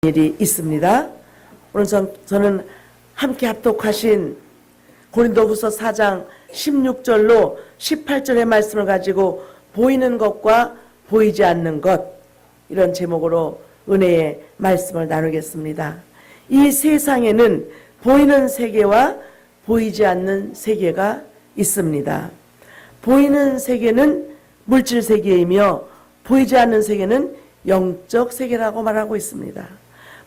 일이 있습니다. 오늘 저는 함께 합독하신 고린도후서 4장 16절로 18절의 말씀을 가지고 보이는 것과 보이지 않는 것, 이런 제목으로 은혜의 말씀을 나누겠습니다. 이 세상에는 보이는 세계와 보이지 않는 세계가 있습니다. 보이는 세계는 물질 세계이며 보이지 않는 세계는 영적 세계라고 말하고 있습니다.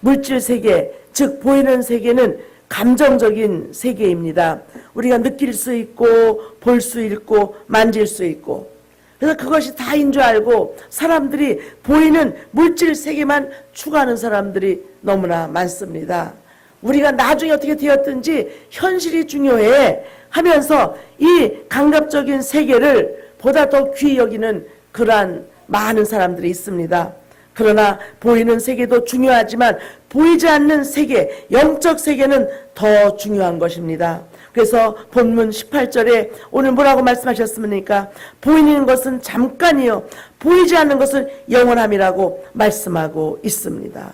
물질 세계, 즉 보이는 세계는 감정적인 세계입니다. 우리가 느낄 수 있고 볼 수 있고 만질 수 있고, 그래서 그것이 다인 줄 알고 사람들이 보이는 물질 세계만 추구하는 사람들이 너무나 많습니다. 우리가 나중에 어떻게 되었든지 현실이 중요해 하면서 이 감각적인 세계를 보다 더 귀히 여기는 그러한 많은 사람들이 있습니다. 그러나 보이는 세계도 중요하지만 보이지 않는 세계, 영적 세계는 더 중요한 것입니다. 그래서 본문 18절에 오늘 뭐라고 말씀하셨습니까? 보이는 것은 잠깐이요 보이지 않는 것은 영원함이라고 말씀하고 있습니다.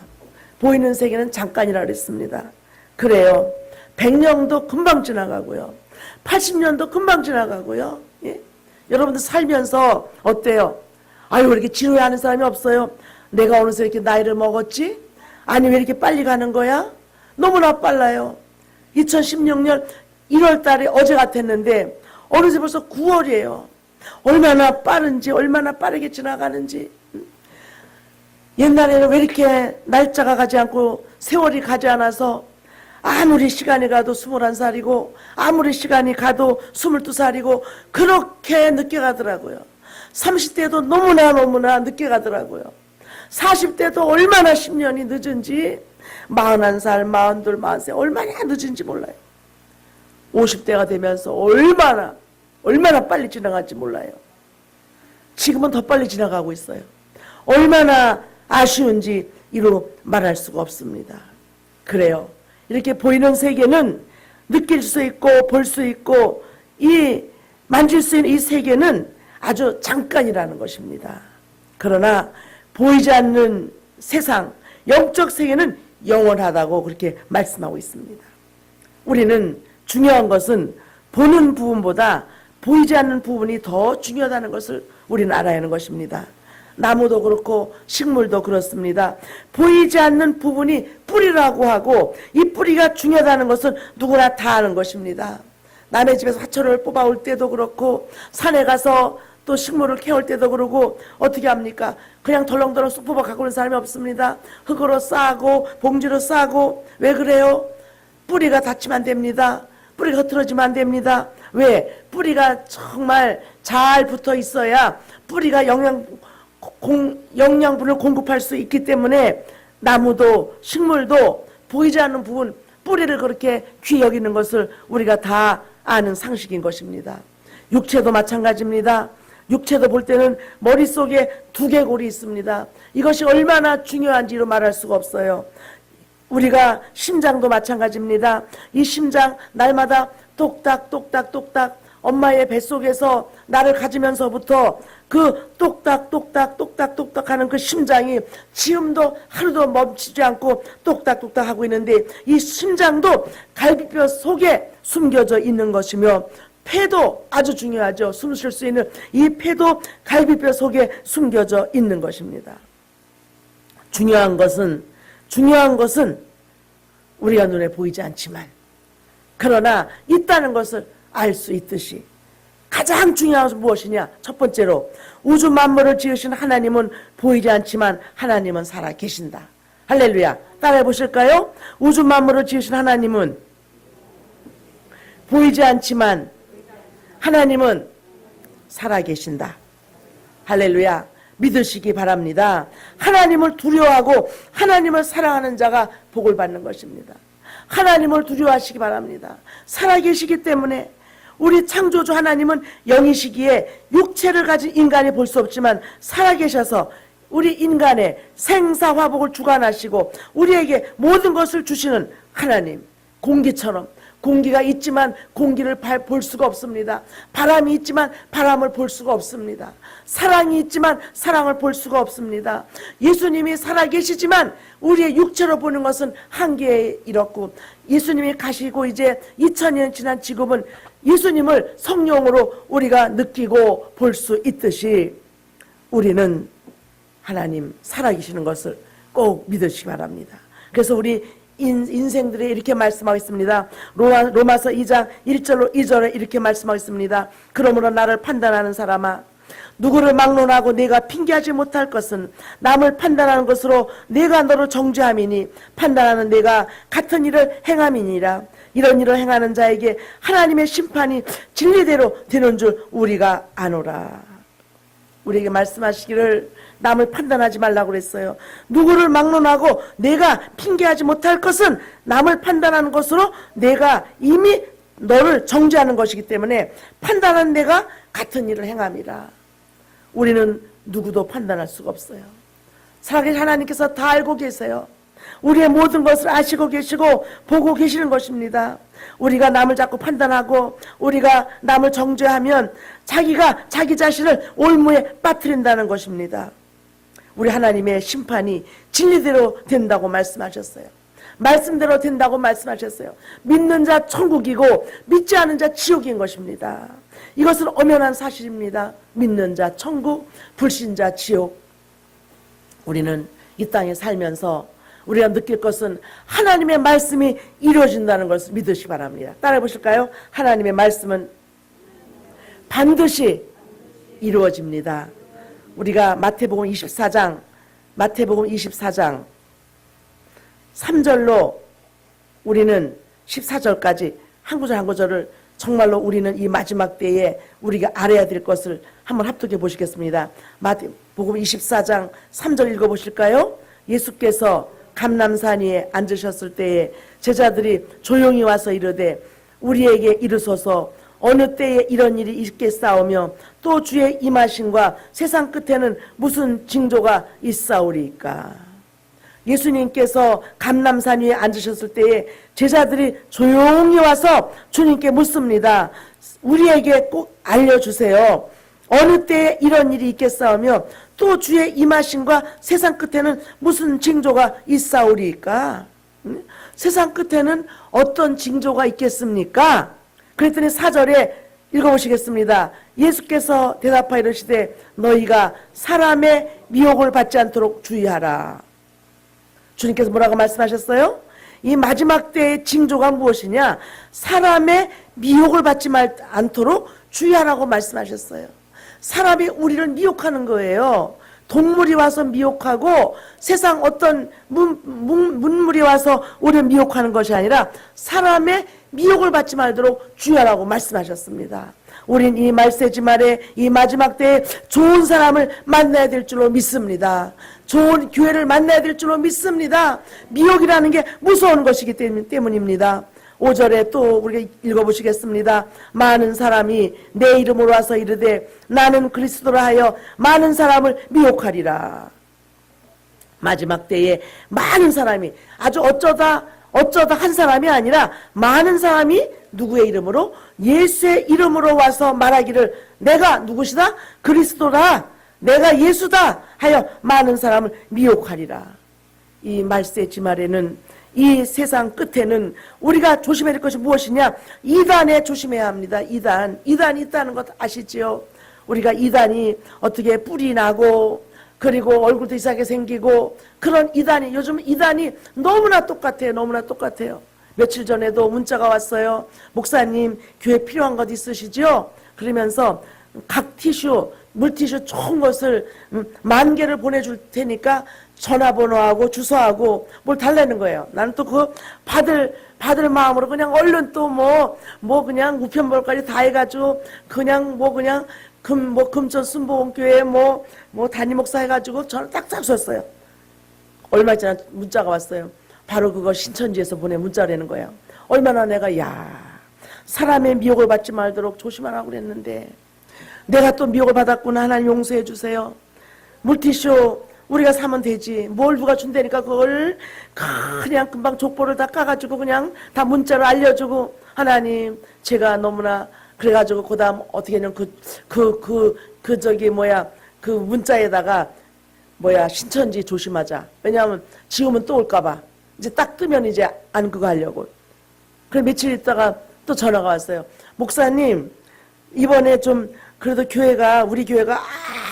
보이는 세계는 잠깐이라고 했습니다. 그래요. 100년도 금방 지나가고요. 80년도 금방 지나가고요. 예? 여러분들 살면서 어때요? 아유, 왜 이렇게 지루해하는 사람이 없어요? 내가 어느새 이렇게 나이를 먹었지? 아니, 왜 이렇게 빨리 가는 거야? 너무나 빨라요. 2016년 1월 달에 어제 같았는데 어느새 벌써 9월이에요. 얼마나 빠른지, 얼마나 빠르게 지나가는지. 옛날에는 왜 이렇게 날짜가 가지 않고 세월이 가지 않아서 아무리 시간이 가도 21살이고 아무리 시간이 가도 22살이고 그렇게 늦게 가더라고요. 30대도 너무나 늦게 가더라고요. 40대도 얼마나 10년이 늦은지, 41살, 42, 43 얼마나 늦은지 몰라요. 50대가 되면서 얼마나 빨리 지나갈지 몰라요. 지금은 더 빨리 지나가고 있어요. 얼마나 아쉬운지 이루 말할 수가 없습니다. 그래요. 이렇게 보이는 세계는 느낄 수 있고 볼 수 있고 이 만질 수 있는 이 세계는 아주 잠깐이라는 것입니다. 그러나 보이지 않는 세상, 영적 세계는 영원하다고 그렇게 말씀하고 있습니다. 우리는 중요한 것은 보는 부분보다 보이지 않는 부분이 더 중요하다는 것을 우리는 알아야 하는 것입니다. 나무도 그렇고 식물도 그렇습니다. 보이지 않는 부분이 뿌리라고 하고 이 뿌리가 중요하다는 것은 누구나 다 아는 것입니다. 남의 집에서 화초를 뽑아올 때도 그렇고 산에 가서 또 식물을 캐올 때도 그러고 어떻게 합니까? 그냥 덜렁덜렁 쑥 뽑아 갖고 오는 사람이 없습니다. 흙으로 싸고 봉지로 싸고. 왜 그래요? 뿌리가 닫히면 안 됩니다. 뿌리가 흐트러지면 안 됩니다. 왜? 뿌리가 정말 잘 붙어 있어야 뿌리가 영양분을 공급할 수 있기 때문에 나무도 식물도 보이지 않는 부분, 뿌리를 그렇게 귀히 여기는 것을 우리가 다 아는 상식인 것입니다. 육체도 마찬가지입니다. 육체도 볼 때는 머릿속에 두개골이 있습니다. 이것이 얼마나 중요한지로 말할 수가 없어요. 우리가 심장도 마찬가지입니다. 이 심장 날마다 똑딱똑딱똑딱 엄마의 뱃속에서 나를 가지면서부터 그 똑딱똑딱 하는 그 심장이 지금도 하루도 멈추지 않고 똑딱똑딱 하고 있는데 이 심장도 갈비뼈 속에 숨겨져 있는 것이며 폐도 아주 중요하죠. 숨 쉴 수 있는 이 폐도 갈비뼈 속에 숨겨져 있는 것입니다. 중요한 것은 우리가 눈에 보이지 않지만 그러나 있다는 것을 알 수 있듯이 가장 중요한 것은 무엇이냐? 첫 번째로 우주 만물을 지으신 하나님은 보이지 않지만 하나님은 살아 계신다. 할렐루야. 따라해 보실까요? 우주 만물을 지으신 하나님은 보이지 않지만 하나님은 살아 계신다. 할렐루야. 믿으시기 바랍니다. 하나님을 두려워하고 하나님을 사랑하는 자가 복을 받는 것입니다. 하나님을 두려워하시기 바랍니다. 살아 계시기 때문에 우리 창조주 하나님은 영이시기에 육체를 가진 인간이 볼 수 없지만 살아 계셔서 우리 인간의 생사화복을 주관하시고 우리에게 모든 것을 주시는 하나님, 공기처럼 공기가 있지만 공기를 볼 수가 없습니다. 바람이 있지만 바람을 볼 수가 없습니다. 사랑이 있지만 사랑을 볼 수가 없습니다. 예수님이 살아계시지만 우리의 육체로 보는 것은 한계에 이렇고, 예수님이 가시고 이제 2000년 지난 지금은 예수님을 성령으로 우리가 느끼고 볼 수 있듯이 우리는 하나님 살아계시는 것을 꼭 믿으시기 바랍니다. 그래서 우리 인생들이 이렇게 말씀하고 있습니다. 로마서 2장 1절로 2절에 이렇게 말씀하고 있습니다. 그러므로 나를 판단하는 사람아, 누구를 막론하고 내가 핑계하지 못할 것은 남을 판단하는 것으로 내가 너를 정죄함이니 판단하는 내가 같은 일을 행함이니라. 이런 일을 행하는 자에게 하나님의 심판이 진리대로 되는 줄 우리가 아노라. 우리에게 말씀하시기를 남을 판단하지 말라고 그랬어요. 누구를 막론하고 내가 핑계하지 못할 것은 남을 판단하는 것으로 내가 이미 너를 정죄하는 것이기 때문에 판단한 내가 같은 일을 행함이라. 우리는 누구도 판단할 수가 없어요. 살아계신 하나님께서 다 알고 계세요. 우리의 모든 것을 아시고 계시고 보고 계시는 것입니다. 우리가 남을 자꾸 판단하고 우리가 남을 정죄하면 자기가 자기 자신을 올무에 빠뜨린다는 것입니다. 우리 하나님의 심판이 진리대로 된다고 말씀하셨어요. 말씀대로 된다고 말씀하셨어요. 믿는 자 천국이고 믿지 않은 자 지옥인 것입니다. 이것은 엄연한 사실입니다. 믿는 자 천국, 불신자 지옥. 우리는 이 땅에 살면서 우리가 느낄 것은 하나님의 말씀이 이루어진다는 것을 믿으시기 바랍니다. 따라해 보실까요? 하나님의 말씀은 반드시 이루어집니다. 우리가 마태복음 24장 3절로 우리는 14절까지 한 구절 한 구절을 정말로 우리는 이 마지막 때에 우리가 알아야 될 것을 한번 합독해 보시겠습니다. 마태복음 24장 3절 읽어보실까요? 예수께서 감람산 위에 앉으셨을 때에 제자들이 조용히 와서 이르되 우리에게 이르소서 어느 때에 이런 일이 있겠사오며 또 주의 임하심과 세상 끝에는 무슨 징조가 있사오리까. 예수님께서 감람산 위에 앉으셨을 때에 제자들이 조용히 와서 주님께 묻습니다. 우리에게 꼭 알려주세요. 어느 때에 이런 일이 있겠사오며 또 주의 임하심과 세상 끝에는 무슨 징조가 있사오리까. 세상 끝에는 어떤 징조가 있겠습니까? 그랬더니 4절에 읽어보시겠습니다. 예수께서 대답하여 이르시되 너희가 사람의 미혹을 받지 않도록 주의하라. 주님께서 뭐라고 말씀하셨어요? 이 마지막 때의 징조가 무엇이냐? 사람의 미혹을 받지 않도록 주의하라고 말씀하셨어요. 사람이 우리를 미혹하는 거예요. 동물이 와서 미혹하고 세상 어떤 문물이 와서 우리를 미혹하는 것이 아니라 사람의 미혹을 받지 말도록 주의하라고 말씀하셨습니다. 우린 이 말세지 말에 이 마지막 때에 좋은 사람을 만나야 될 줄로 믿습니다. 좋은 교회를 만나야 될 줄로 믿습니다. 미혹이라는 게 무서운 것이기 때문입니다. 5절에 또 우리가 읽어보시겠습니다. 많은 사람이 내 이름으로 와서 이르되 나는 그리스도라 하여 많은 사람을 미혹하리라. 마지막 때에 많은 사람이 아주 어쩌다 한 사람이 아니라 많은 사람이 누구의 이름으로? 예수의 이름으로 와서 말하기를 내가 누구시다? 그리스도라. 내가 예수다 하여 많은 사람을 미혹하리라. 이 말세 지말에는 이 세상 끝에는 우리가 조심해야 될 것이 무엇이냐? 이단에 조심해야 합니다. 이단이 있다는 것 아시지요? 우리가 이단이 어떻게 뿔이 나고 그리고 얼굴도 이상하게 생기고 그런 이단이, 요즘 이단이 너무나 똑같아요. 며칠 전에도 문자가 왔어요. 목사님 교회 필요한 것 있으시죠? 그러면서 각 티슈, 물티슈 좋은 것을 10,000개를 보내줄 테니까 전화번호하고 주소하고 뭘 달라는 거예요. 나는 또 그거 받을 마음으로 그냥 얼른 또 그냥 우편물까지 다 해가지고 그냥 금천 순복음교회 담임 목사 해가지고 전화 딱딱 줬어요. 얼마 전에 문자가 왔어요. 바로 그거 신천지에서 보낸 문자라는 거예요. 얼마나 내가 사람의 미혹을 받지 말도록 조심하라고 그랬는데 내가 또 미혹을 받았구나. 하나님 용서해 주세요. 물티슈 우리가 사면 되지. 뭘 누가 준다니까 그걸 그냥 금방 족보를 다 까가지고 그냥 다 문자로 알려주고, 하나님 제가 너무나 그래가지고 그다음 어떻게 하냐면 그 문자에다가 신천지 조심하자. 왜냐하면 지우면 또 올까봐. 이제 딱 뜨면 이제 안 그거 하려고. 그래 며칠 있다가 또 전화가 왔어요. 목사님 이번에 좀 그래도 우리 교회가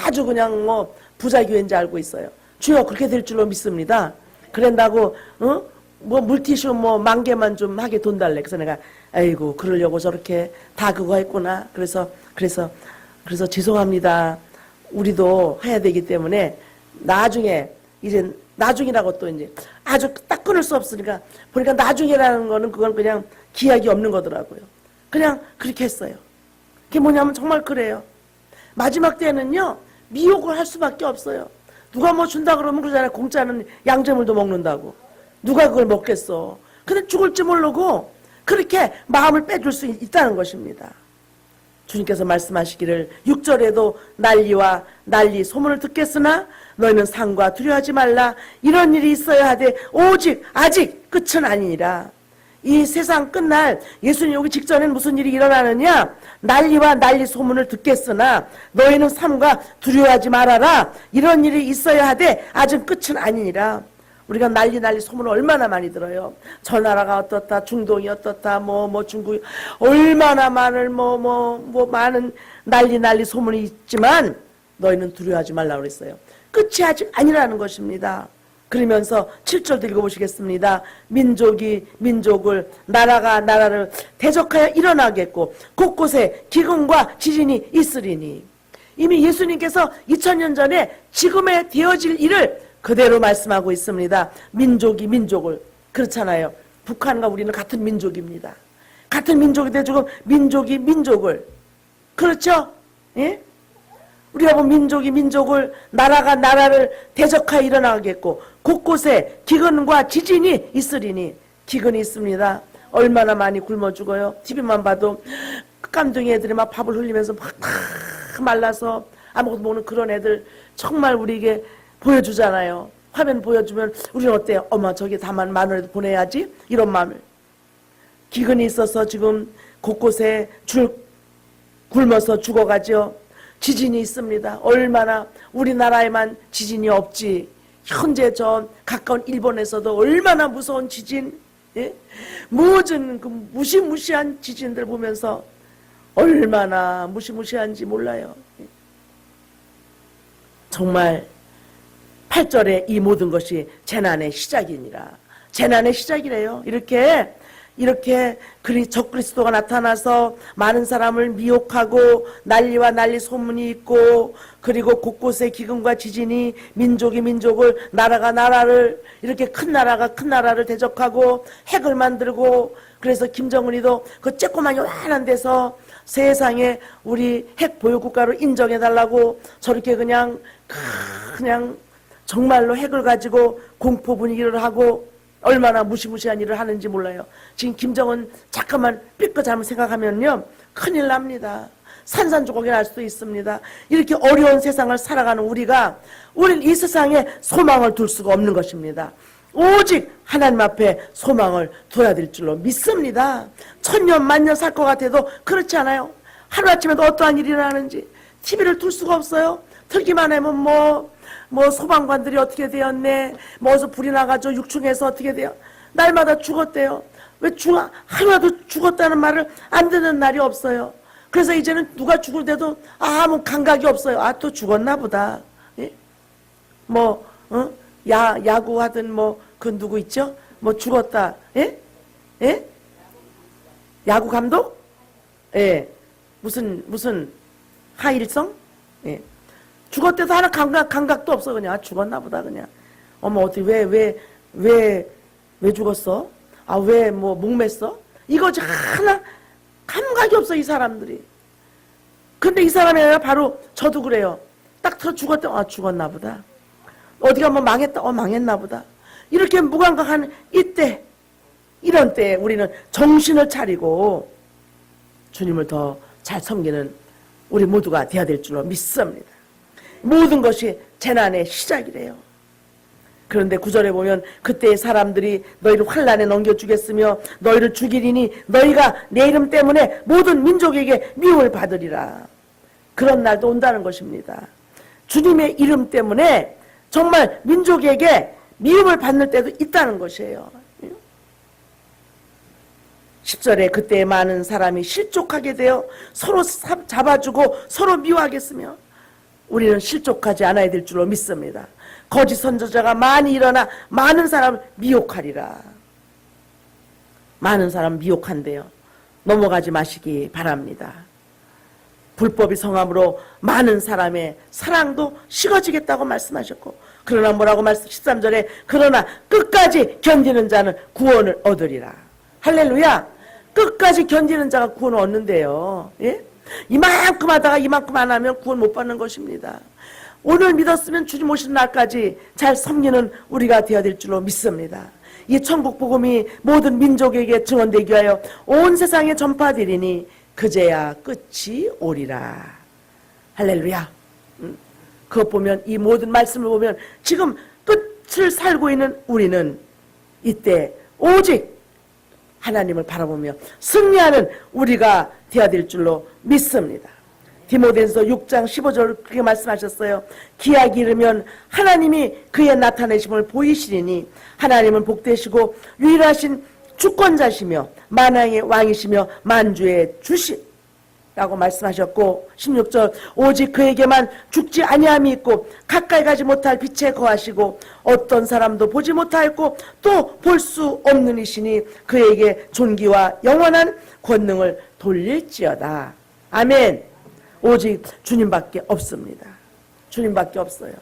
아주 그냥 뭐 부자 교회인지 알고 있어요. 주여 그렇게 될 줄로 믿습니다. 그런다고 뭐 물티슈 뭐 10,000개만 좀 하게 돈 달래. 그래서 내가 아이고 그러려고 저렇게 다 그거 했구나. 그래서 죄송합니다. 우리도 해야 되기 때문에 나중에 이제 나중이라고 또 이제 아주 딱 끊을 수 없으니까 보니까 나중이라는 거는 그건 그냥 기약이 없는 거더라고요. 그냥 그렇게 했어요. 그게 뭐냐면 정말 그래요. 마지막 때는요 미혹을 할 수밖에 없어요. 누가 뭐 준다 그러면 그러잖아요. 공짜는 양재물도 먹는다고. 누가 그걸 먹겠어. 근데 죽을지 모르고 그렇게 마음을 빼줄 수 있다는 것입니다. 주님께서 말씀하시기를 6절에도 난리와 난리 소문을 듣겠으나 너희는 상과 두려워하지 말라. 이런 일이 있어야 하되 오직 아직 끝은 아니니라. 이 세상 끝날 예수님 오기 직전엔 무슨 일이 일어나느냐. 난리와 난리 소문을 듣겠으나 너희는 삼가 두려워하지 말아라. 이런 일이 있어야 하되 아직 끝은 아니니라. 우리가 난리 소문을 얼마나 많이 들어요. 저 나라가 어떻다, 중동이 어떻다, 중국이 얼마나 많은 난리 소문이 있지만 너희는 두려워하지 말라고 그랬어요. 끝이 아직 아니라는 것입니다. 그러면서 7절 읽어보시겠습니다. 민족이 민족을, 나라가 나라를 대적하여 일어나겠고 곳곳에 기근과 지진이 있으리니. 이미 예수님께서 2000년 전에 지금에 되어질 일을 그대로 말씀하고 있습니다. 민족이 민족을. 그렇잖아요. 북한과 우리는 같은 민족입니다. 같은 민족인데 지금 민족이 민족을. 그렇죠? 예? 우리가 보면 민족이 민족을, 나라가 나라를 대적하여 일어나겠고 곳곳에 기근과 지진이 있으리니. 기근이 있습니다. 얼마나 많이 굶어 죽어요. TV만 봐도 깜둥이 애들이 막 밥을 흘리면서 막 말라서 아무것도 모르는 그런 애들 정말 우리에게 보여주잖아요. 화면 보여주면 우리는 어때요? 어머 저기 다만 마누라도 보내야지. 이런 마음을. 기근이 있어서 지금 곳곳에 굶어서 죽어가죠. 지진이 있습니다. 얼마나 우리나라에만 지진이 없지. 현재 저 가까운 일본에서도 얼마나 무서운 지진, 예? 모든 그 무시무시한 지진들 보면서 얼마나 무시무시한지 몰라요. 정말 8절에 이 모든 것이 재난의 시작이니라. 재난의 시작이래요. 이렇게 적그리스도가 나타나서 많은 사람을 미혹하고 난리와 난리 소문이 있고, 그리고 곳곳에 기근과 지진이 민족이 민족을, 나라가 나라를, 이렇게 큰 나라가 큰 나라를 대적하고 핵을 만들고, 그래서 김정은이도 그 쬐꼬만 요란한 데서 세상에 우리 핵 보유국가로 인정해달라고 저렇게 그냥 정말로 핵을 가지고 공포 분위기를 하고 얼마나 무시무시한 일을 하는지 몰라요. 지금 김정은 잠깐만 삐끗 잘못 생각하면요 큰일 납니다. 산산조각이 날 수도 있습니다. 이렇게 어려운 세상을 살아가는 우리는 이 세상에 소망을 둘 수가 없는 것입니다. 오직 하나님 앞에 소망을 둬야 될 줄로 믿습니다. 1000년 만년 살 것 같아도 그렇지 않아요. 하루아침에도 어떠한 일이 일어나는지 TV를 틀 수가 없어요. 틀기만 하면 소방관들이 어떻게 되었네, 어디서 불이 나가지고 6층에서 어떻게 돼요. 날마다 죽었대요. 왜 하루라도 죽었다는 말을 안 듣는 날이 없어요. 그래서 이제는 누가 죽을 때도 아무 감각이 없어요. 아, 또 죽었나 보다. 예? 야구하든 그 누구 있죠? 죽었다. 예? 예? 야구 감독? 예. 무슨 하일성? 예. 죽었대도 하나 감각도 없어. 그냥 죽었나 보다. 그냥 어떻게 왜 죽었어? 아, 왜 목맸어? 이거 하나 감각이 없어 이 사람들이. 근데 이 사람이 아니라 바로 저도 그래요. 딱 들어 죽었대. 아, 죽었나 보다. 어디가 망했다. 망했나 보다. 이렇게 무감각한 이런 때에 우리는 정신을 차리고 주님을 더 잘 섬기는 우리 모두가 되어야 될 줄로 믿습니다. 모든 것이 재난의 시작이래요. 그런데 9절에 보면 그때의 사람들이 너희를 환난에 넘겨주겠으며 너희를 죽이리니 너희가 내 이름 때문에 모든 민족에게 미움을 받으리라. 그런 날도 온다는 것입니다. 주님의 이름 때문에 정말 민족에게 미움을 받는 때도 있다는 것이에요. 10절에 그때 많은 사람이 실족하게 되어 서로 잡아주고 서로 미워하겠으며 우리는 실족하지 않아야 될 줄로 믿습니다. 거짓 선지자가 많이 일어나 많은 사람을 미혹하리라. 많은 사람 미혹한대요. 넘어가지 마시기 바랍니다. 불법이 성함으로 많은 사람의 사랑도 식어지겠다고 말씀하셨고, 그러나 뭐라고 말씀 13절에 그러나 끝까지 견디는 자는 구원을 얻으리라. 할렐루야. 끝까지 견디는 자가 구원을 얻는데요. 예? 이만큼 하다가 이만큼 안 하면 구원 못 받는 것입니다. 오늘 믿었으면 주님 오시는 날까지 잘 섬기는 우리가 되어야 될 줄로 믿습니다. 이 천국 복음이 모든 민족에게 증언되기 위하여 온 세상에 전파되리니 그제야 끝이 오리라. 할렐루야. 그것 보면, 이 모든 말씀을 보면 지금 끝을 살고 있는 우리는 이때 오직 하나님을 바라보며 승리하는 우리가 되어야 될 줄로 믿습니다. 디모데전서 6장 15절 그렇게 말씀하셨어요. 기약이 이르면 하나님이 그의 나타내심을 보이시리니 하나님은 복되시고 유일하신 주권자시며 만왕의 왕이시며 만주의 주시라고 말씀하셨고, 16절 오직 그에게만 죽지 아니함이 있고 가까이 가지 못할 빛에 거하시고 어떤 사람도 보지 못하였고 또 볼 수 없는 이시니 그에게 존귀와 영원한 권능을 돌릴지어다. 아멘. 오직 주님밖에 없습니다. 주님밖에 없어요.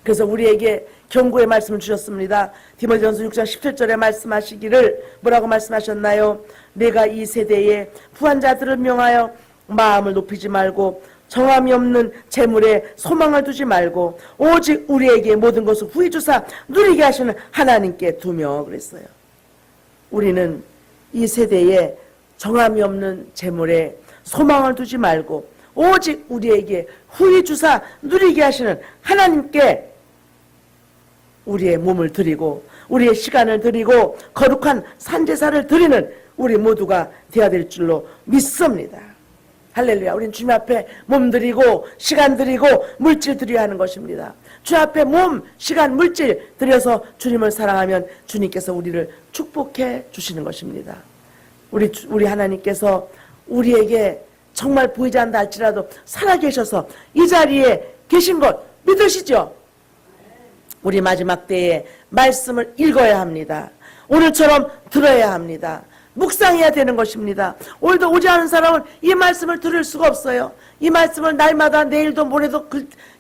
그래서 우리에게 경고의 말씀을 주셨습니다. 디모데전서 6장 17절에 말씀하시기를 뭐라고 말씀하셨나요? 내가 이 세대에 부한 자들을 명하여 마음을 높이지 말고 정함이 없는 재물에 소망을 두지 말고 오직 우리에게 모든 것을 후히 주사 누리게 하시는 하나님께 두며 그랬어요. 우리는 이 세대에 정함이 없는 재물에 소망을 두지 말고 오직 우리에게 후히 주사 누리게 하시는 하나님께 우리의 몸을 드리고 우리의 시간을 드리고 거룩한 산제사를 드리는 우리 모두가 되어야 될 줄로 믿습니다. 할렐루야. 우린 주님 앞에 몸 드리고 시간 드리고 물질 드려야 하는 것입니다. 주 앞에 몸, 시간, 물질 드려서 주님을 사랑하면 주님께서 우리를 축복해 주시는 것입니다. 우리 하나님께서 우리에게 정말 보이지 않다 할지라도 살아계셔서 이 자리에 계신 것 믿으시죠? 우리 마지막 때에 말씀을 읽어야 합니다. 오늘처럼 들어야 합니다. 묵상해야 되는 것입니다. 오늘도 오지 않은 사람은 이 말씀을 들을 수가 없어요. 이 말씀을 날마다 내일도 모레도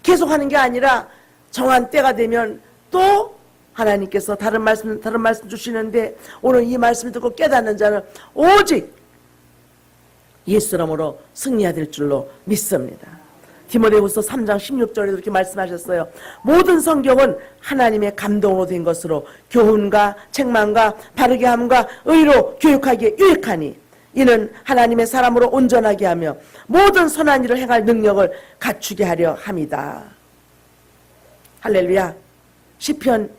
계속하는 게 아니라 정한 때가 되면 또 하나님께서 다른 말씀 주시는데 오늘 이 말씀을 듣고 깨닫는 자는 오직 예수 이름으로 승리해야 될 줄로 믿습니다. 디모데후서 3장 16절에도 이렇게 말씀하셨어요. 모든 성경은 하나님의 감동으로 된 것으로 교훈과 책망과 바르게 함과 의로 교육하기에 유익하니 이는 하나님의 사람으로 온전하게 하며 모든 선한 일을 행할 능력을 갖추게 하려 함이다. 할렐루야. 시편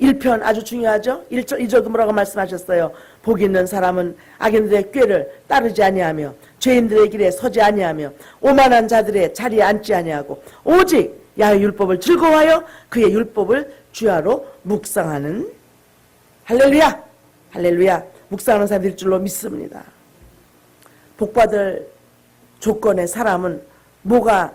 1편 아주 중요하죠. 1절도 뭐라고 말씀하셨어요. 복 있는 사람은 악인들의 꾀를 따르지 아니하며 죄인들의 길에 서지 아니하며 오만한 자들의 자리에 앉지 아니하고 오직 야훼 율법을 즐거워하여 그의 율법을 주야로 묵상하는 할렐루야. 할렐루야. 묵상하는 사람일 줄로 믿습니다. 복받을 조건의 사람은 뭐가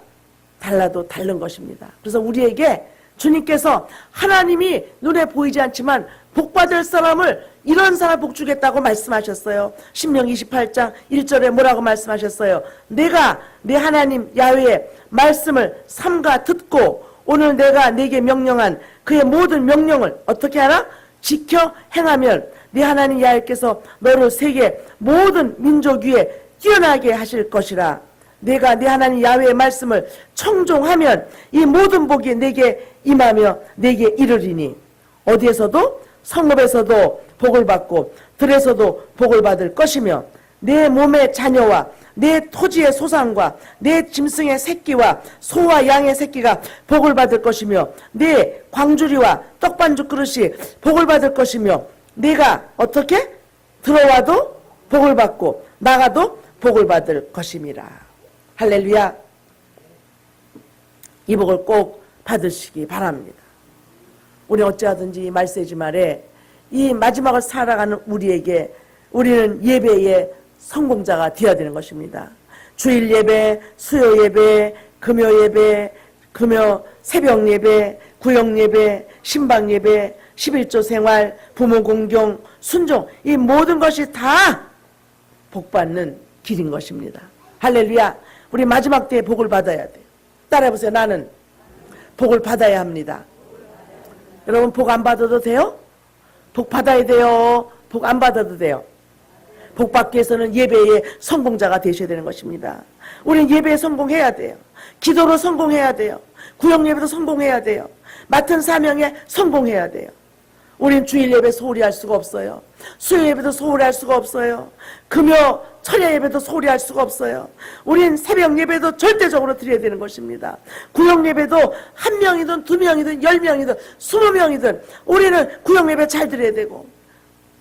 달라도 다른 것입니다. 그래서 우리에게 주님께서 하나님이 눈에 보이지 않지만 복받을 사람을 이런 사람 복 주겠다고 말씀하셨어요. 신명기 28장 1절에 뭐라고 말씀하셨어요? 내가 내 하나님 야훼의 말씀을 삼가 듣고 오늘 내가 네게 명령한 그의 모든 명령을 어떻게 하라? 지켜 행하면 네 하나님 야훼께서 너를 세계 모든 민족 위에 뛰어나게 하실 것이라. 내가 네 하나님 야훼의 말씀을 청종하면 이 모든 복이 내게 임하며 내게 이르리니 어디에서도 성읍에서도 복을 받고 들에서도 복을 받을 것이며 내 몸의 자녀와 내 토지의 소산과 내 짐승의 새끼와 소와 양의 새끼가 복을 받을 것이며 내 광주리와 떡반죽 그릇이 복을 받을 것이며 내가 어떻게 들어와도 복을 받고 나가도 복을 받을 것임이라. 할렐루야. 이 복을 꼭 받으시기 바랍니다. 우리 어찌하든지 말세지 말에 이 마지막을 살아가는 우리에게 우리는 예배의 성공자가 되어야 되는 것입니다. 주일 예배, 수요 예배, 금요 예배, 금요 새벽 예배, 구역 예배, 신방 예배, 11조 생활, 부모 공경, 순종, 이 모든 것이 다 복받는 길인 것입니다. 할렐루야. 우리 마지막 때에 복을 받아야 돼요. 따라해보세요. 나는 복을 받아야 합니다. 여러분 복 안 받아도 돼요? 복 받아야 돼요. 복 안 받아도 돼요. 복 받기 위해서는 예배의 성공자가 되셔야 되는 것입니다. 우리는 예배에 성공해야 돼요. 기도로 성공해야 돼요. 구역 예배도 성공해야 돼요. 맡은 사명에 성공해야 돼요. 우린 주일 예배 소홀히 할 수가 없어요. 수요 예배도 소홀히 할 수가 없어요. 금요 철야 예배도 소홀히 할 수가 없어요. 우린 새벽 예배도 절대적으로 드려야 되는 것입니다. 구역 예배도 1명이든 2명이든 10명이든 20명이든 우리는 구역 예배 잘 드려야 되고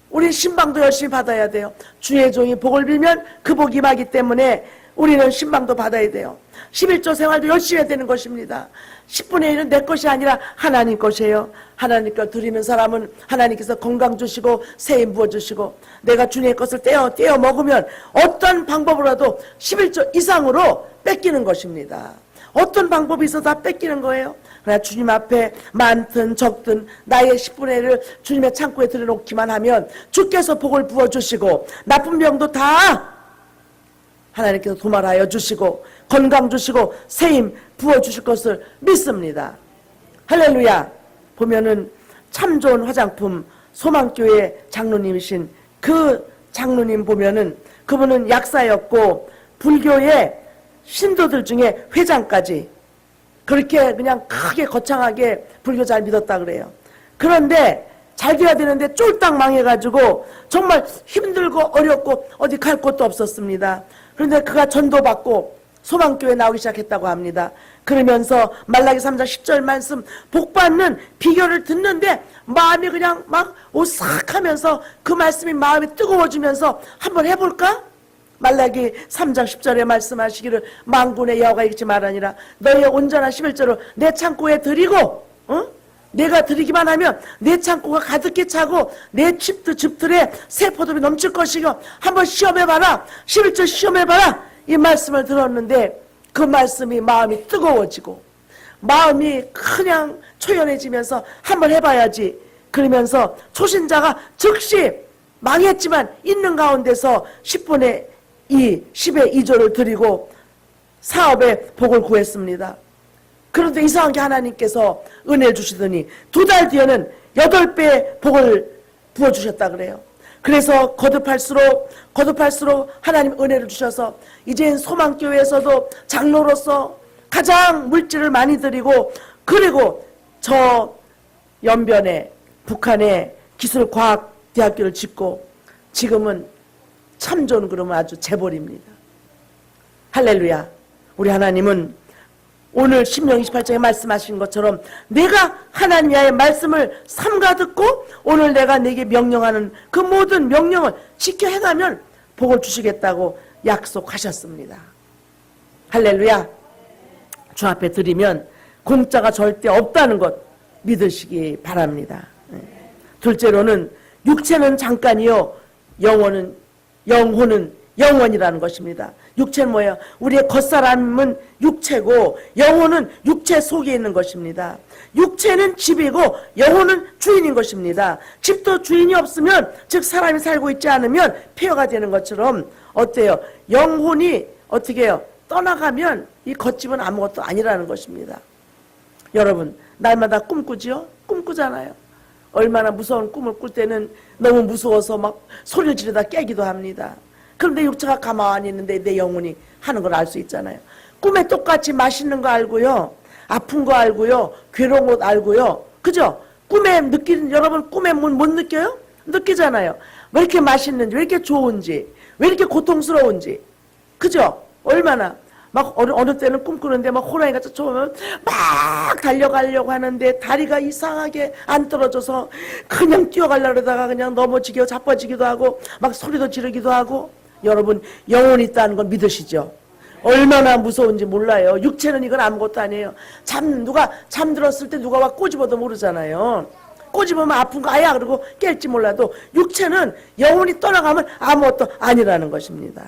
우린 신방도 열심히 받아야 돼요. 주의 종이 복을 빌면 그 복이 임하기 때문에 우리는 신방도 받아야 돼요. 11조 생활도 열심히 해야 되는 것입니다. 10분의 1은 내 것이 아니라 하나님 것이에요. 하나님께 드리는 사람은 하나님께서 건강 주시고 새힘 부어주시고 내가 주님의 것을 떼어 먹으면 어떤 방법으로라도 11조 이상으로 뺏기는 것입니다. 어떤 방법이 있어 다 뺏기는 거예요. 그러나 주님 앞에 많든 적든 나의 10분의 1을 주님의 창고에 들여놓기만 하면 주께서 복을 부어주시고 나쁜 병도 다 하나님께서 도말하여 주시고 건강 주시고 새힘 부어주실 것을 믿습니다. 할렐루야. 보면은 참 좋은 화장품 소망교회 장로님이신 그 장로님 보면은 그분은 약사였고 불교의 신도들 중에 회장까지 그렇게 그냥 크게 거창하게 불교 잘 믿었다 그래요. 그런데 잘 돼야 되는데 쫄딱 망해가지고 정말 힘들고 어렵고 어디 갈 곳도 없었습니다. 그런데 그가 전도받고 소망교회 나오기 시작했다고 합니다. 그러면서 말라기 3장 10절 말씀 복받는 비결을 듣는데 마음이 그냥 막 오싹하면서 그 말씀이 마음이 뜨거워지면서 한번 해볼까? 말라기 3장 10절에 말씀하시기를 만군의 여호와가 이르지 말하니라 너희의 온전한 11절을 내 창고에 드리고 내가 드리기만 하면 내 창고가 가득히 차고 내 집들에 새 포도비 넘칠 것이고 한번 시험해봐라. 11절 시험해봐라. 이 말씀을 들었는데 그 말씀이 마음이 뜨거워지고 마음이 그냥 초연해지면서 한번 해봐야지. 그러면서 초신자가 즉시 망했지만 있는 가운데서 10분의 2, 10의 2조를 드리고 사업에 복을 구했습니다. 그런데 이상하게 하나님께서 은혜를 주시더니 2달 뒤에는 8배의 복을 부어주셨다 그래요. 그래서 거듭할수록 하나님 은혜를 주셔서 이젠 소망교회에서도 장로로서 가장 물질을 많이 드리고 그리고 저 연변에 북한에 기술과학대학교를 짓고 지금은 참 좋은 그러면 아주 재벌입니다. 할렐루야. 우리 하나님은 오늘 신명 28장에 말씀하신 것처럼 내가 하나님의 말씀을 삼가 듣고 오늘 내가 내게 명령하는 그 모든 명령을 지켜 행하면 복을 주시겠다고 약속하셨습니다. 할렐루야. 주 앞에 드리면 공짜가 절대 없다는 것 믿으시기 바랍니다. 둘째로는 육체는 잠깐이요 영혼은 영원이라는 것입니다. 육체는 뭐예요? 우리의 겉사람은 육체고 영혼은 육체 속에 있는 것입니다. 육체는 집이고 영혼은 주인인 것입니다. 집도 주인이 없으면 즉 사람이 살고 있지 않으면 폐허가 되는 것처럼 어때요? 영혼이 어떻게 해요? 떠나가면 이 겉집은 아무것도 아니라는 것입니다. 여러분 날마다 꿈꾸지요? 꿈꾸잖아요. 얼마나 무서운 꿈을 꿀 때는 너무 무서워서 막 소리를 지르다 깨기도 합니다. 그런데 육체가 가만히 있는데 내 영혼이 하는 걸 알 수 있잖아요. 꿈에 똑같이 맛있는 거 알고요. 아픈 거 알고요. 괴로운 것 알고요. 그죠? 꿈에 느끼는, 여러분 꿈에 못 느껴요? 느끼잖아요. 왜 이렇게 맛있는지, 왜 이렇게 좋은지, 왜 이렇게 고통스러운지. 그죠? 얼마나. 막 어느 때는 꿈꾸는데 막 호랑이가 쫓아오면 막 달려가려고 하는데 다리가 이상하게 안 떨어져서 그냥 뛰어가려고 그러다가 그냥 넘어지기도 자빠지기도 하고 막 소리도 지르기도 하고. 여러분, 영혼이 있다는 건 믿으시죠? 얼마나 무서운지 몰라요. 육체는 이건 아무것도 아니에요. 누가 잠들었을 때 누가 와 꼬집어도 모르잖아요. 꼬집으면 아픈 거 아야 그러고 깰지 몰라도 육체는 영혼이 떠나가면 아무것도 아니라는 것입니다.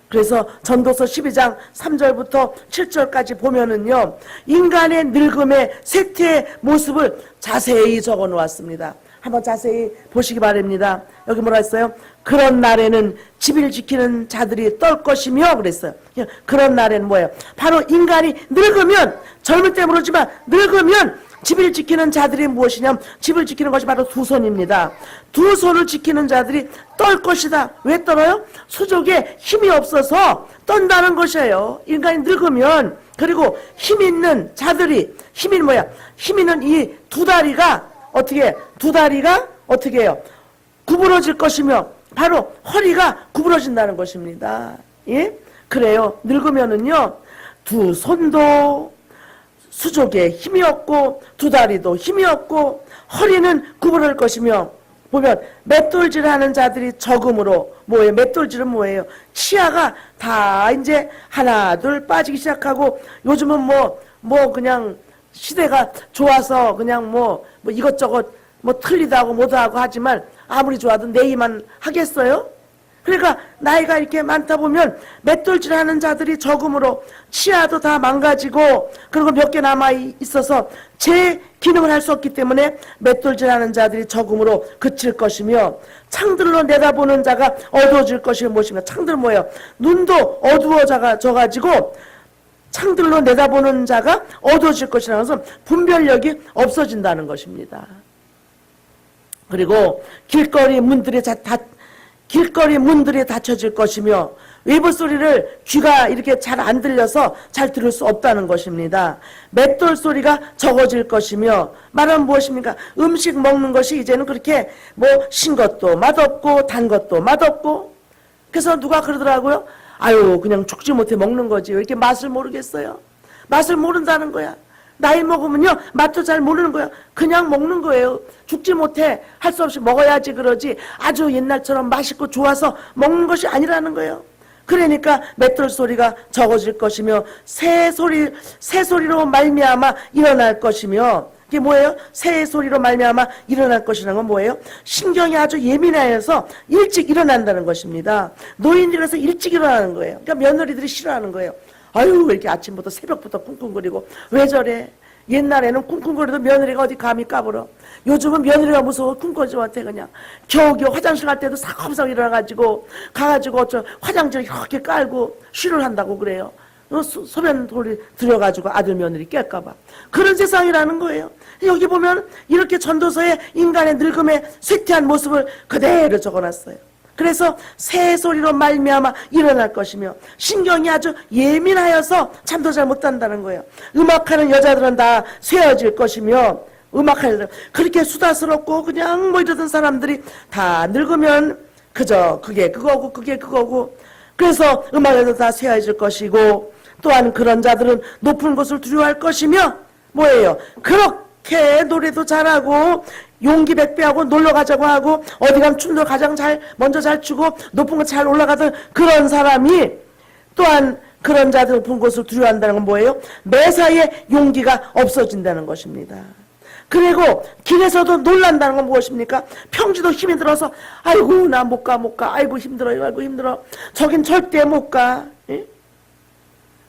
그래서 전도서 12장 3절부터 7절까지 보면은요, 인간의 늙음의 쇠퇴의 모습을 자세히 적어 놓았습니다. 한번 자세히 보시기 바랍니다. 여기 뭐라 했어요? 그런 날에는 집을 지키는 자들이 떨 것이며 그랬어요. 그런 날에는 뭐예요? 바로 인간이 늙으면, 젊을 때 모르지만 늙으면 집을 지키는 자들이 무엇이냐면, 집을 지키는 것이 바로 두 손입니다. 두 손을 지키는 자들이 떨 것이다. 왜 떨어요? 수족에 힘이 없어서 떤다는 것이에요. 인간이 늙으면. 그리고 힘 있는 자들이, 힘이 뭐야? 힘 있는 이 두 다리가 어떻게 해요? 구부러질 것이며, 바로 허리가 구부러진다는 것입니다. 예? 그래요. 늙으면은요, 두 손도 수족에 힘이 없고, 두 다리도 힘이 없고, 허리는 구부러질 것이며, 보면 맷돌질 하는 자들이 적음으로, 뭐예요? 맷돌질은 뭐예요? 치아가 다 이제 하나 둘 빠지기 시작하고, 요즘은 그냥 시대가 좋아서 그냥 이것저것 틀리다고 못하고 하지만, 아무리 좋아도 내이만 하겠어요? 그러니까 나이가 이렇게 많다 보면 맷돌질 하는 자들이 적음으로 치아도 다 망가지고, 그리고 몇 개 남아 있어서 제 기능을 할 수 없기 때문에 맷돌질 하는 자들이 적음으로 그칠 것이며, 창들로 내다보는 자가 어두워질 것이며. 무엇이며? 창들 뭐예요? 눈도 어두워져가지고 창들로 내다보는 자가 어두워질 것이라는 것은 분별력이 없어진다는 것입니다. 그리고 길거리 문들이 닫혀질 것이며, 외부 소리를 귀가 이렇게 잘 안 들려서 잘 들을 수 없다는 것입니다. 맷돌 소리가 적어질 것이며, 말하면 무엇입니까? 음식 먹는 것이 이제는 그렇게 신 것도 맛없고 단 것도 맛없고. 그래서 누가 그러더라고요. 아유, 그냥 죽지 못해 먹는 거지 왜 이렇게 맛을 모르겠어요? 맛을 모른다는 거야. 나이 먹으면요, 맛도 잘 모르는 거야. 그냥 먹는 거예요. 죽지 못해 할 수 없이 먹어야지 그러지, 아주 옛날처럼 맛있고 좋아서 먹는 것이 아니라는 거예요. 그러니까 맷돌 소리가 적어질 것이며, 새 소리로 말미암아 일어날 것이며. 이게 뭐예요? 새 소리로 말미암아 일어날 것이라는 건 뭐예요? 신경이 아주 예민해서 일찍 일어난다는 것입니다. 노인들에서 일찍 일어나는 거예요. 그러니까 며느리들이 싫어하는 거예요. 아유, 왜 이렇게 아침부터 새벽부터 쿵쿵거리고 왜 저래? 옛날에는 쿵쿵거려도 며느리가 어디 감히 까불어. 요즘은 며느리가 무서워 쿵쿵거리지 못해. 그냥 겨우겨우 화장실 갈 때도 사검사고 일어나가지고 가가지고 화장지를 이렇게 깔고 쉬를 한다고 그래요. 소변 돌이 들여가지고 아들 며느리 깰까봐. 그런 세상이라는 거예요. 여기 보면 이렇게 전도서에 인간의 늙음의 쇠퇴한 모습을 그대로 적어놨어요. 그래서 새 소리로 말미암아 일어날 것이며, 신경이 아주 예민하여서 잠도 잘 못 잔다는 거예요. 음악하는 여자들은 다 쇠어질 것이며, 음악하는 그렇게 수다스럽고 그냥 이러던 사람들이 다 늙으면 그저 그게 그거고. 그래서 음악에도 다 쇠어질 것이고, 또한 그런 자들은 높은 곳을 두려워할 것이며, 뭐예요? 그렇게 노래도 잘하고 용기 백배하고 놀러 가자고 하고 어디 가면 춤도 가장 먼저 잘 추고 높은 곳 잘 올라가던 그런 사람이, 또한 그런 자들 높은 곳을 두려워한다는 건 뭐예요? 매사에 용기가 없어진다는 것입니다. 그리고 길에서도 놀란다는 건 무엇입니까? 평지도 힘이 들어서 아이고 나 못 가, 아이고 힘들어, 저긴 절대 못 가. 예?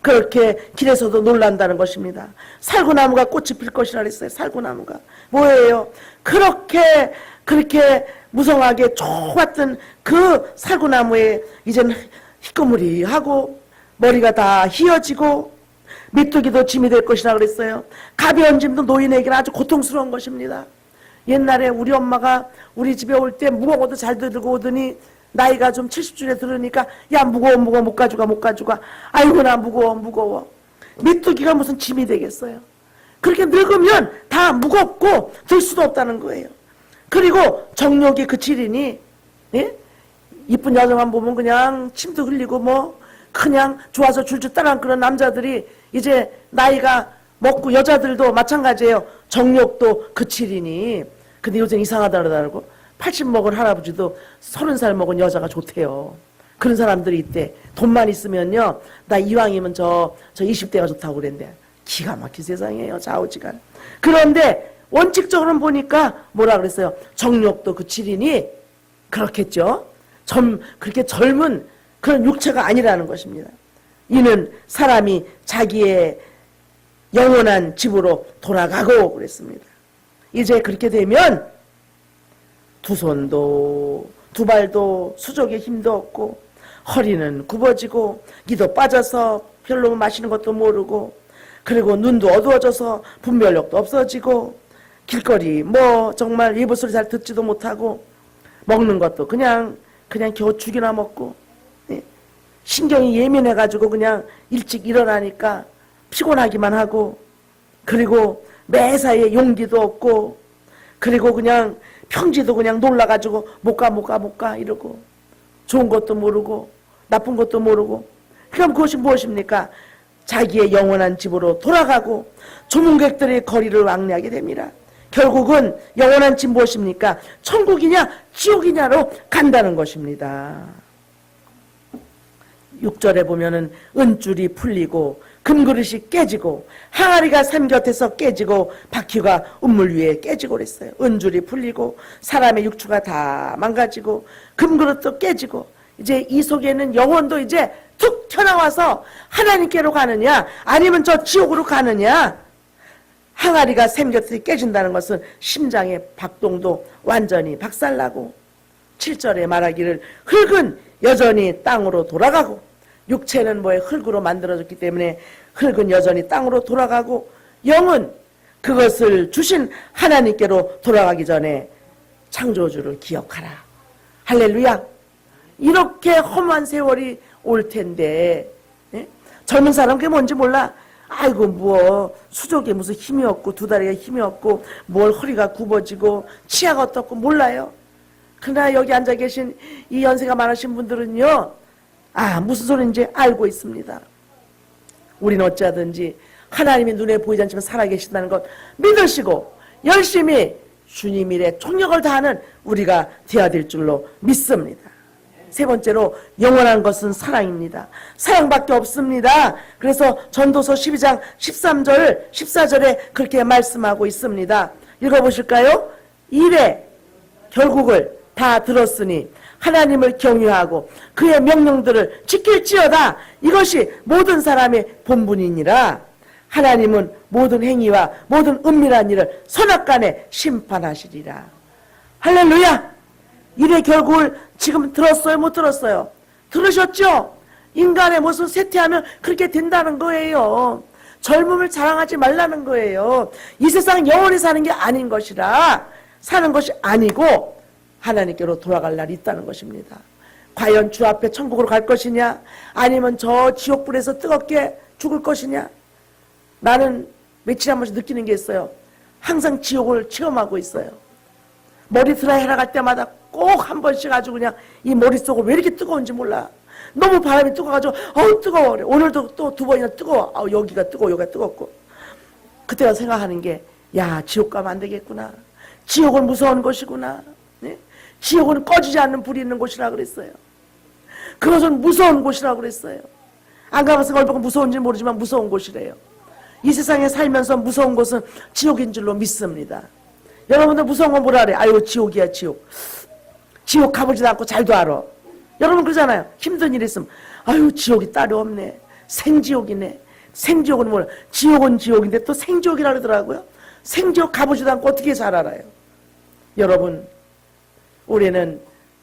그렇게 길에서도 놀란다는 것입니다. 살구나무가 꽃이 필 것이라 그랬어요. 살구나무가 뭐예요? 그렇게 무성하게 좋았던 그 살구나무에 이제는 희끄무리하고 머리가 다 휘어지고 메뚜기도 짐이 될 것이라 그랬어요. 가벼운 짐도 노인에게는 아주 고통스러운 것입니다. 옛날에 우리 엄마가 우리 집에 올 때 무거워도 잘 들고 오더니 나이가 좀 70줄에 들으니까 야 무거워 못 가져가. 아이고 나 무거워. 메뚜기가 무슨 짐이 되겠어요. 그렇게 늙으면 다 무겁고 들 수도 없다는 거예요. 그리고 정욕이 그치리니, 예? 이쁜 여자만 보면 그냥 침도 흘리고 뭐 그냥 좋아서 줄줄 따라한 그런 남자들이 이제 나이가 먹고, 여자들도 마찬가지예요. 정욕도 그치리니. 근데 요새 이상하다 그러더라고. 80 먹은 할아버지도 30살 먹은 여자가 좋대요. 그런 사람들이 있대. 돈만 있으면요, 나 이왕이면 저 20대가 좋다고 그랬는데, 기가 막힌 세상이에요. 좌우지간. 그런데 원칙적으로는 보니까 뭐라 그랬어요? 정욕도 그치리니. 그렇겠죠. 그렇게 젊은 그런 육체가 아니라는 것입니다. 이는 사람이 자기의 영원한 집으로 돌아가고 그랬습니다. 이제 그렇게 되면 두 손도 두 발도 수족에 힘도 없고, 허리는 굽어지고, 기도 빠져서 별로 마시는 것도 모르고, 그리고 눈도 어두워져서 분별력도 없어지고, 길거리 뭐 정말 예부 소리 잘 듣지도 못하고, 먹는 것도 그냥 겨우 죽이나 먹고, 신경이 예민해가지고 그냥 일찍 일어나니까 피곤하기만 하고, 그리고 매사에 용기도 없고, 그리고 그냥 평지도 그냥 놀라가지고 못 가 이러고, 좋은 것도 모르고 나쁜 것도 모르고. 그럼 그것이 무엇입니까? 자기의 영원한 집으로 돌아가고 조문객들의 거리를 왕래하게 됩니다. 결국은 영원한 집 무엇입니까? 천국이냐 지옥이냐로 간다는 것입니다. 6절에 보면은 은줄이 풀리고 금그릇이 깨지고 항아리가 샘 곁에서 깨지고 바퀴가 운물 위에 깨지고 그랬어요. 은줄이 풀리고 사람의 육추가 다 망가지고 금그릇도 깨지고, 이제 이 속에는 영혼도 이제 툭 튀어나와서 하나님께로 가느냐 아니면 저 지옥으로 가느냐. 항아리가 샘 곁에서 깨진다는 것은 심장의 박동도 완전히 박살나고, 7절에 말하기를 흙은 여전히 땅으로 돌아가고, 육체는 뭐에 흙으로 만들어졌기 때문에 흙은 여전히 땅으로 돌아가고, 영은 그것을 주신 하나님께로 돌아가기 전에 창조주를 기억하라. 할렐루야. 이렇게 험한 세월이 올 텐데, 예? 젊은 사람 그게 뭔지 몰라. 아이고 뭐 수족에 무슨 힘이 없고 두 다리가 힘이 없고 뭘 허리가 굽어지고 치아가 어떻고 몰라요. 그러나 여기 앉아 계신 이 연세가 많으신 분들은요, 무슨 소리인지 알고 있습니다. 우리는 어찌하든지 하나님이 눈에 보이지 않지만 살아계신다는 것 믿으시고 열심히 주님 일에 총력을 다하는 우리가 되어야 될 줄로 믿습니다. 세 번째로 영원한 것은 사랑입니다. 사랑밖에 없습니다. 그래서 전도서 12장 13절 14절에 그렇게 말씀하고 있습니다. 읽어보실까요? 이래 결국을 다 들었으니 하나님을 경외하고 그의 명령들을 지킬지어다. 이것이 모든 사람의 본분이니라. 하나님은 모든 행위와 모든 은밀한 일을 선악간에 심판하시리라. 할렐루야. 이래 결국을 지금 들었어요? 못 들었어요? 들으셨죠? 인간의 모습을 쇠퇴하면 그렇게 된다는 거예요. 젊음을 자랑하지 말라는 거예요. 이 세상 영원히 사는 게 아닌 것이라, 사는 것이 아니고 하나님께로 돌아갈 날이 있다는 것입니다. 과연 주 앞에 천국으로 갈 것이냐 아니면 저 지옥불에서 뜨겁게 죽을 것이냐. 나는 며칠에 한 번씩 느끼는 게 있어요. 항상 지옥을 체험하고 있어요. 머리 드라이 하러 갈 때마다 꼭 한 번씩 아주 그냥 이 머릿속을 왜 이렇게 뜨거운지 몰라. 너무 바람이 뜨거워가지고 뜨거워 그래. 오늘도 또 두 번이나 뜨거워. 여기가 뜨거워 여기가 뜨겁고. 그때가 생각하는 게, 야 지옥 가면 안 되겠구나. 지옥은 무서운 곳이구나. 네? 지옥은 꺼지지 않는 불이 있는 곳이라 그랬어요. 그것은 무서운 곳이라고 그랬어요. 안 가봐서 얼마나 무서운지 모르지만 무서운 곳이래요. 이 세상에 살면서 무서운 곳은 지옥인 줄로 믿습니다. 여러분들 무서운 건 뭐라 그래? 아유 지옥이야 지옥. 지옥 가보지도 않고 잘도 알아. 여러분 그러잖아요. 힘든 일 있으면 아유 지옥이 따로 없네. 생지옥이네. 생지옥은 몰라. 지옥은 지옥인데 또 생지옥이라 그러더라고요. 생지옥 가보지도 않고 어떻게 잘 알아요? 여러분 올해는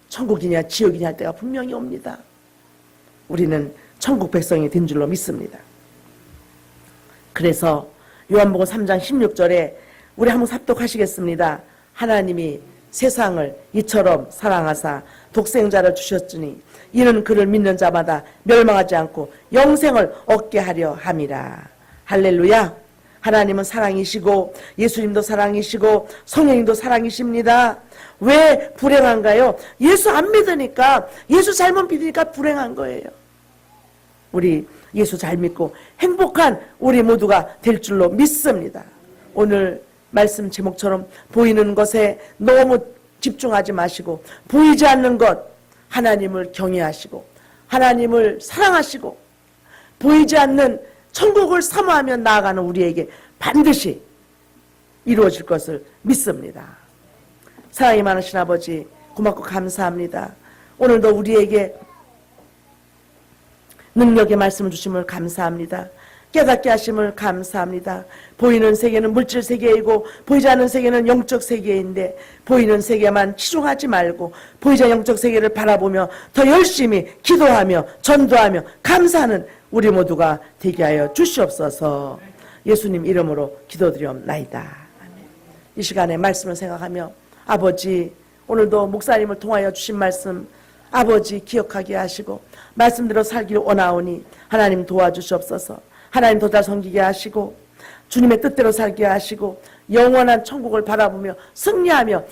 천국이냐 지옥이냐 할 때가 분명히 옵니다. 우리는 천국 백성이 된 줄로 믿습니다. 그래서 요한복음 3장 16절에 우리 한번 삽독하시겠습니다. 하나님이 세상을 이처럼 사랑하사 독생자를 주셨으니 이는 그를 믿는 자마다 멸망하지 않고 영생을 얻게 하려 함이라. 할렐루야. 하나님은 사랑이시고 예수님도 사랑이시고 성령님도 사랑이십니다. 왜 불행한가요? 예수 안 믿으니까, 예수 잘못 믿으니까 불행한 거예요. 우리 예수 잘 믿고 행복한 우리 모두가 될 줄로 믿습니다. 오늘 말씀 제목처럼 보이는 것에 너무 집중하지 마시고, 보이지 않는 것 하나님을 경외하시고 하나님을 사랑하시고 보이지 않는 천국을 사모하며 나아가는 우리에게 반드시 이루어질 것을 믿습니다. 사랑이 많으신 아버지, 고맙고 감사합니다. 오늘도 우리에게 능력의 말씀을 주심을 감사합니다. 깨닫게 하심을 감사합니다. 보이는 세계는 물질 세계이고 보이지 않는 세계는 영적 세계인데, 보이는 세계만 치중하지 말고 보이지 않는 영적 세계를 바라보며 더 열심히 기도하며 전도하며 감사하는 우리 모두가 되게 하여 주시옵소서. 예수님 이름으로 기도드리옵나이다. 이 시간에 말씀을 생각하며, 아버지 오늘도 목사님을 통하여 주신 말씀 아버지 기억하게 하시고 말씀대로 살기를 원하오니 하나님 도와주시옵소서. 하나님 더 잘 섬기게 하시고 주님의 뜻대로 살게 하시고 영원한 천국을 바라보며 승리하며